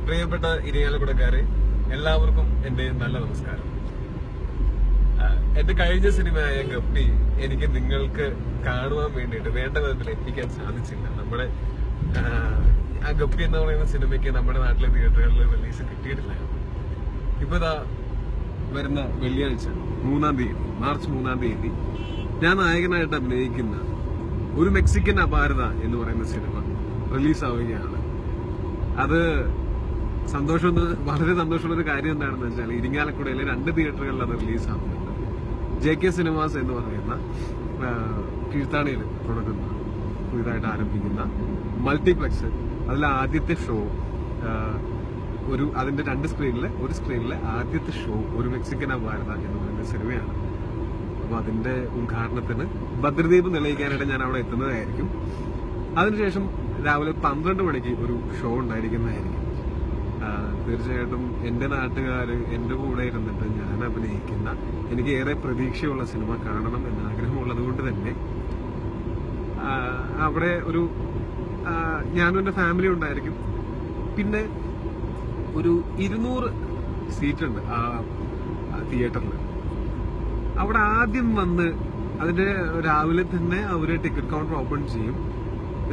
പ്രിയപ്പെട്ട ഇരിങ്ങാലക്കുടക്കാരെ, എല്ലാവർക്കും എന്റെ നല്ല നമസ്കാരം. എന്റെ കഴിഞ്ഞ സിനിമയായ ഗപ്പി എനിക്ക് നിങ്ങൾക്ക് കാണുവാൻ വേണ്ടിയിട്ട് വേണ്ട വിധത്തിൽ എത്തിക്കാൻ സാധിച്ചില്ല. നമ്മുടെ ആ ഗപ്പി എന്ന് പറയുന്ന സിനിമയ്ക്ക് നമ്മുടെ നാട്ടിലെ തിയേറ്ററുകളിൽ റിലീസ് കിട്ടിയിട്ടില്ലായിരുന്നു. ഇപ്പൊ ഇതാ വരുന്ന വെള്ളിയാഴ്ച മാർച്ച് 3-ാം തീയതി ഞാൻ നായകനായിട്ട് അഭിനയിക്കുന്ന ഒരു മെക്സിക്കൻ അപാരത എന്ന് പറയുന്ന സിനിമ റിലീസാവുകയാണ്. അത് വളരെ സന്തോഷമുള്ള ഒരു കാര്യം എന്താണെന്ന് വെച്ചാൽ ഇരിങ്ങാലക്കുടയിലെ 2 തിയേറ്ററുകളിൽ അത് റിലീസാവുന്നുണ്ട്. JK സിനിമാസ് എന്ന് പറയുന്ന കീഴ്ത്താണിയിൽ തുടങ്ങുന്ന പുതിയതായിട്ട് ആരംഭിക്കുന്ന മൾട്ടിപ്ലക്സ്, അതിലെ ആദ്യത്തെ ഷോ അതിന്റെ 2 സ്ക്രീനിലെ ഒരു സ്ക്രീനിലെ ആദ്യത്തെ ഷോ ഒരു മെക്സിക്കൻ അപാരത എന്ന് പറയുന്ന സിനിമയാണ്. അപ്പൊ അതിന്റെ ഉദ്ഘാടനത്തിന് ഭദ്രദീപ് നിലയിക്കാനായിട്ട് ഞാൻ അവിടെ എത്തുന്നതായിരിക്കും. അതിനുശേഷം രാവിലെ 12 മണിക്ക് ഒരു ഷോ ഉണ്ടായിരിക്കുന്നതായിരിക്കും. തീർച്ചയായിട്ടും എന്റെ നാട്ടുകാര് എന്റെ കൂടെ ഇരുന്നിട്ട് ഞാൻ അഭിനയിക്കുന്ന എനിക്ക് ഏറെ പ്രതീക്ഷയുള്ള സിനിമ കാണണം എന്ന ആഗ്രഹമുള്ളത് കൊണ്ട് തന്നെ അവിടെ ഞാനും എന്റെ ഫാമിലി ഉണ്ടായിരിക്കും. പിന്നെ ഒരു 200 സീറ്റുണ്ട് ആ തിയേറ്ററിൽ. അവിടെ ആദ്യം വന്ന് അതിന്റെ രാവിലെ തന്നെ അവര് ടിക്കറ്റ് കൗണ്ടർ ഓപ്പൺ ചെയ്യും.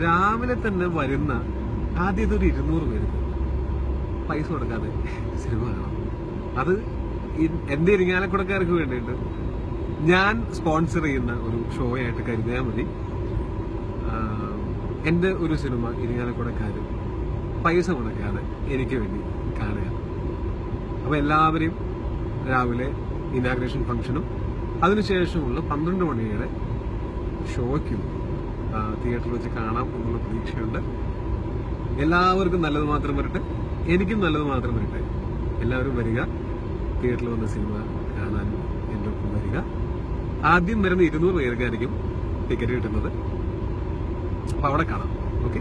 രാവിലെ തന്നെ വരുന്ന ആദ്യത്തെ ഒരു 200 പേർക്ക് പൈസ കൊടുക്കാതെ സിനിമ കാണാം. അത് എന്റെ ഇരിങ്ങാലക്കുടക്കാർക്ക് വേണ്ടിയിട്ട് ഞാൻ സ്പോൺസർ ചെയ്യുന്ന ഒരു ഷോ ആയിട്ട് കരുതിയാൽ മതി. എന്റെ ഒരു സിനിമ ഇരിങ്ങാലക്കുടക്കാര് പൈസ മുടക്കാതെ എനിക്ക് വേണ്ടി കാണുക. അപ്പൊ എല്ലാവരെയും രാവിലെ ഇനാഗ്രേഷൻ ഫംഗ്ഷനും അതിനുശേഷമുള്ള 12 മണിയുടെ ഷോയ്ക്കും തിയേറ്ററിൽ വെച്ച് കാണാം എന്നുള്ള പ്രതീക്ഷയുണ്ട്. എല്ലാവർക്കും നല്ലത് മാത്രം വരട്ടെ, എനിക്കും നല്ലത് മാത്രം വരട്ടെ. എല്ലാവരും വരിക, തിയേറ്ററിൽ വന്ന സിനിമ കാണാൻ എൻ്റെ ഒപ്പം വരിക. ആദ്യം വരുന്ന 200 പേർക്കായിരിക്കും ടിക്കറ്റ് കിട്ടുന്നത്. അപ്പൊ അവിടെ കാണാം. ഓക്കെ.